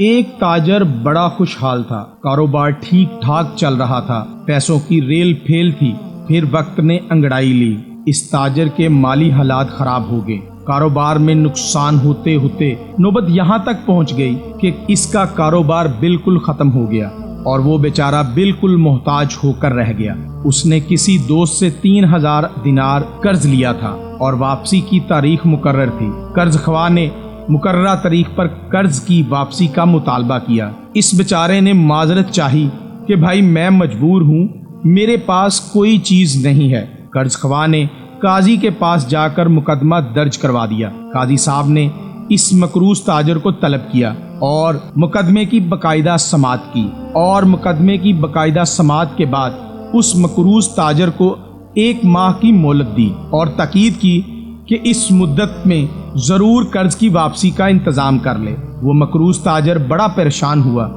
ایک تاجر بڑا خوشحال تھا، کاروبار ٹھیک ٹھاک چل رہا تھا، پیسوں کی ریل پھیل تھی۔ پھر وقت نے انگڑائی لی، اس تاجر کے مالی حالات خراب ہو گئے، کاروبار میں نقصان ہوتے ہوتے نوبت یہاں تک پہنچ گئی کہ اس کا کاروبار بالکل ختم ہو گیا اور وہ بیچارہ بالکل محتاج ہو کر رہ گیا۔ اس نے کسی دوست سے 3000 دینار قرض لیا تھا اور واپسی کی تاریخ مقرر تھی۔ قرض خواہ نے مقررہ تاریخ پر قرض کی واپسی کا مطالبہ کیا۔ اس بیچارے نے معذرت چاہی کہ بھائی میں مجبور ہوں، میرے پاس کوئی چیز نہیں ہے۔ قرض خواہ نے قاضی کے پاس جا کر مقدمہ درج کروا دیا۔ قاضی صاحب نے اس مقروض تاجر کو طلب کیا اور مقدمے کی باقاعدہ سماعت کی، اور مقدمے کی باقاعدہ سماعت کے بعد اس مقروض تاجر کو 1 ماہ کی مہلت دی اور تاکید کی کہ اس مدت میں ضرور قرض کی واپسی کا انتظام کر لے۔ وہ مقروض تاجر بڑا پریشان ہوا،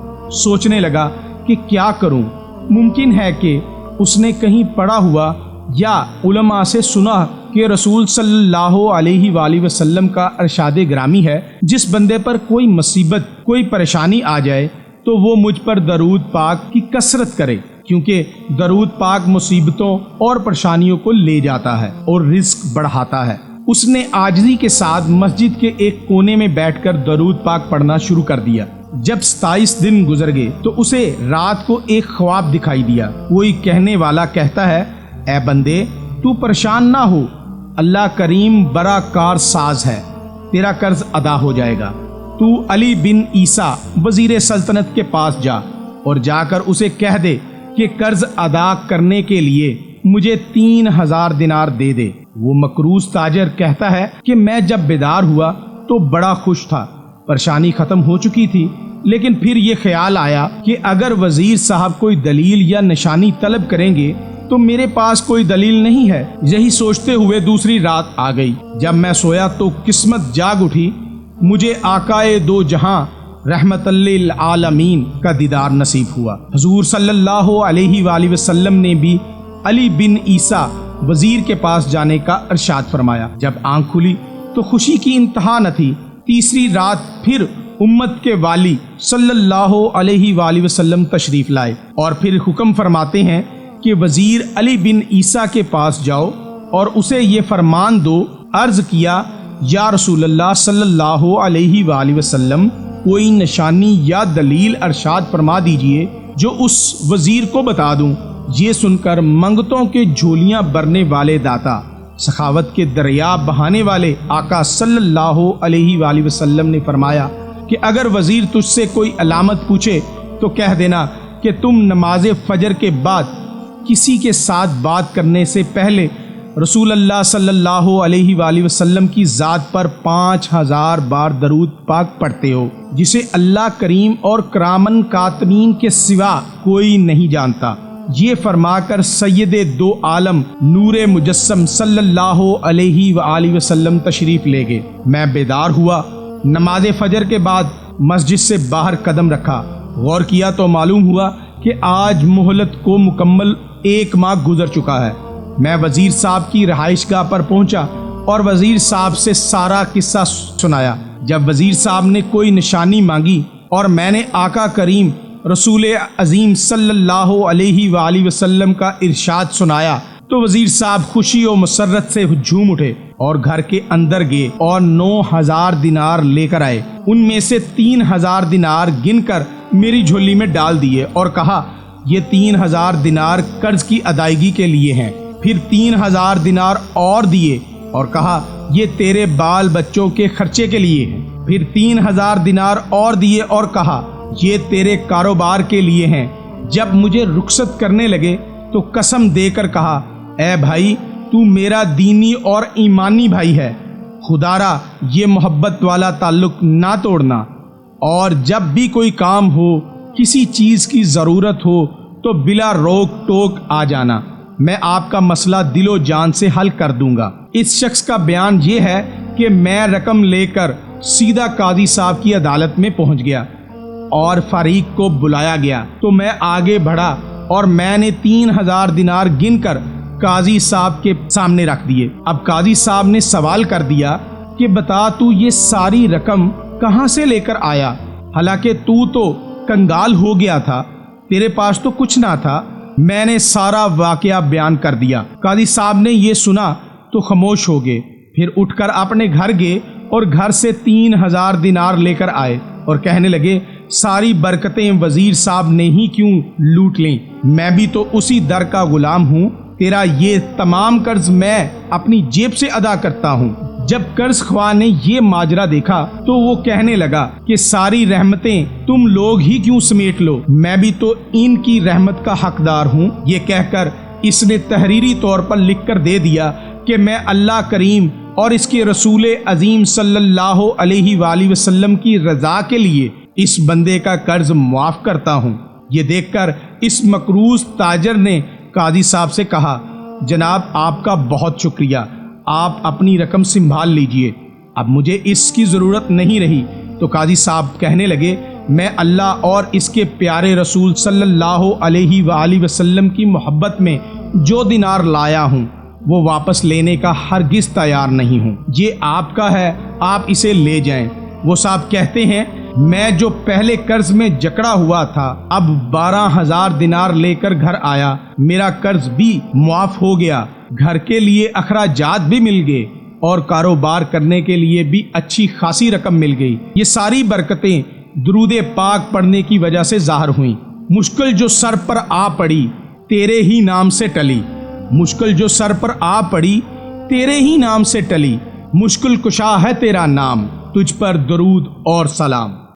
سوچنے لگا کہ کیا کروں۔ ممکن ہے کہ اس نے کہیں پڑھا ہوا یا علماء سے سنا کہ رسول صلی اللہ علیہ وآلہ وسلم کا ارشاد گرامی ہے، جس بندے پر کوئی مصیبت، کوئی پریشانی آ جائے تو وہ مجھ پر درود پاک کی کثرت کرے، کیونکہ درود پاک مصیبتوں اور پریشانیوں کو لے جاتا ہے اور رزق بڑھاتا ہے۔ اس نے عاجزی کے ساتھ مسجد کے ایک کونے میں بیٹھ کر درود پاک پڑھنا شروع کر دیا۔ جب 27 دن گزر گئے تو اسے رات کو ایک خواب دکھائی دیا۔ کوئی کہنے والا کہتا ہے، اے بندے تو پریشان نہ ہو، اللہ کریم بڑا کار ساز ہے، تیرا قرض ادا ہو جائے گا۔ تو علی بن عیسیٰ وزیر سلطنت کے پاس جا اور جا کر اسے کہہ دے کہ قرض ادا کرنے کے لیے مجھے 3000 دینار دے دے۔ وہ مقروض تاجر کہتا ہے کہ میں جب بیدار ہوا تو بڑا خوش تھا، پریشانی ختم ہو چکی تھی، لیکن پھر یہ خیال آیا کہ اگر وزیر صاحب کوئی دلیل یا نشانی طلب کریں گے تو میرے پاس کوئی دلیل نہیں ہے۔ یہی سوچتے ہوئے دوسری رات آ گئی۔ جب میں سویا تو قسمت جاگ اٹھی، مجھے آقائے دو جہاں رحمت للعالمین کا دیدار نصیب ہوا۔ حضور صلی اللہ علیہ وآلہ وسلم نے بھی علی بن عیسیٰ وزیر کے پاس جانے کا ارشاد فرمایا۔ جب آنکھ کھلی تو خوشی کی انتہا نہ تھی۔ تیسری رات پھر امت کے والی صلی اللہ علیہ وآلہ وسلم تشریف لائے اور پھر حکم فرماتے ہیں کہ وزیر علی بن عیسیٰ کے پاس جاؤ اور اسے یہ فرمان دو۔ عرض کیا، یا رسول اللہ صلی اللہ علیہ وآلہ وسلم، کوئی نشانی یا دلیل ارشاد فرما دیجئے جو اس وزیر کو بتا دوں۔ یہ سن کر منگتوں کے جھولیاں بھرنے والے داتا، سخاوت کے دریا بہانے والے آقا صلی اللہ علیہ وآلہ وسلم نے فرمایا کہ اگر وزیر تجھ سے کوئی علامت پوچھے تو کہہ دینا کہ تم نماز فجر کے بعد کسی کے ساتھ بات کرنے سے پہلے رسول اللہ صلی اللہ علیہ وآلہ وسلم کی ذات پر 5000 بار درود پاک پڑھتے ہو، جسے اللہ کریم اور کرامن کاتبین کے سوا کوئی نہیں جانتا۔ یہ فرما کر سید دو عالم نور مجسم صلی اللہ علیہ وآلہ وسلم تشریف لے گئے۔ میں بیدار ہوا، نماز فجر کے بعد مسجد سے باہر قدم رکھا، غور کیا تو معلوم ہوا کہ آج مہلت کو مکمل 1 ماہ گزر چکا ہے۔ میں وزیر صاحب کی رہائش گاہ پر پہنچا اور وزیر صاحب سے سارا قصہ سنایا۔ جب وزیر صاحب نے کوئی نشانی مانگی اور میں نے آقا کریم رسول عظیم صلی اللہ علیہ وآلہ وسلم کا ارشاد سنایا تو وزیر صاحب خوشی و مسرت سے جھوم اٹھے اور گھر کے اندر گئے اور 9000 دینار لے کر آئے۔ ان میں سے 3000 دینار گن کر میری جھولی میں ڈال دیے اور کہا، یہ 3000 دینار قرض کی ادائیگی کے لیے ہیں۔ پھر 3000 دینار اور دیے اور کہا، یہ تیرے بال بچوں کے خرچے کے لیے ہیں۔ پھر 3000 دینار اور دیے اور کہا، یہ تیرے کاروبار کے لیے ہیں۔ جب مجھے رخصت کرنے لگے تو قسم دے کر کہا، اے بھائی تو میرا دینی اور ایمانی بھائی ہے، خدارا یہ محبت والا تعلق نہ توڑنا، اور جب بھی کوئی کام ہو، کسی چیز کی ضرورت ہو تو بلا روک ٹوک آ جانا، میں آپ کا مسئلہ دل و جان سے حل کر دوں گا۔ اس شخص کا بیان یہ ہے کہ میں رقم لے کر سیدھا قاضی صاحب کی عدالت میں پہنچ گیا اور فریق کو بلایا گیا تو میں آگے بڑھا اور میں نے 3000 دینار گن کر قاضی صاحب کے سامنے رکھ دیے۔ اب قاضی صاحب نے سوال کر دیا کہ بتا تو یہ ساری رقم کہاں سے لے کر آیا؟ حالانکہ تو کنگال ہو گیا تھا، تیرے پاس تو کچھ نہ تھا۔ میں نے سارا واقعہ بیان کر دیا۔ قاضی صاحب نے یہ سنا تو خاموش ہو گئے، پھر اٹھ کر اپنے گھر گئے اور گھر سے 3000 دینار لے کر آئے اور کہنے لگے ساری برکتیں وزیر صاحب نے ہی کیوں لوٹ لیں، میں بھی تو اسی در کا غلام ہوں، تیرا یہ تمام قرض میں اپنی جیب سے ادا کرتا ہوں۔ جب قرض خواہ نے یہ ماجرا دیکھا تو وہ کہنے لگا کہ ساری رحمتیں تم لوگ ہی کیوں سمیٹ لو، میں بھی تو ان کی رحمت کا حقدار ہوں۔ یہ کہہ کر اس نے تحریری طور پر لکھ کر دے دیا کہ میں اللہ کریم اور اس کے رسول عظیم صلی اللہ علیہ وآلہ وسلم کی رضا کے لیے اس بندے کا قرض معاف کرتا ہوں۔ یہ دیکھ کر اس مقروض تاجر نے قاضی صاحب سے کہا جناب آپ کا بہت شکریہ، آپ اپنی رقم سنبھال لیجئے، اب مجھے اس کی ضرورت نہیں رہی۔ تو قاضی صاحب کہنے لگے میں اللہ اور اس کے پیارے رسول صلی اللہ علیہ وآلہ وسلم کی محبت میں جو دینار لایا ہوں وہ واپس لینے کا ہرگز تیار نہیں ہوں، یہ آپ کا ہے، آپ اسے لے جائیں۔ وہ صاحب کہتے ہیں میں جو پہلے قرض میں جکڑا ہوا تھا اب 12000 دینار لے کر گھر آیا، میرا قرض بھی معاف ہو گیا، گھر کے لیے اخراجات بھی مل گئے اور کاروبار کرنے کے لیے بھی اچھی خاصی رقم مل گئی۔ یہ ساری برکتیں درود پاک پڑھنے کی وجہ سے ظاہر ہوئیں۔ مشکل جو سر پر آ پڑی تیرے ہی نام سے ٹلی، مشکل جو سر پر آ پڑی تیرے ہی نام سے ٹلی، مشکل کشا ہے تیرا نام، تجھ پر درود اور سلام۔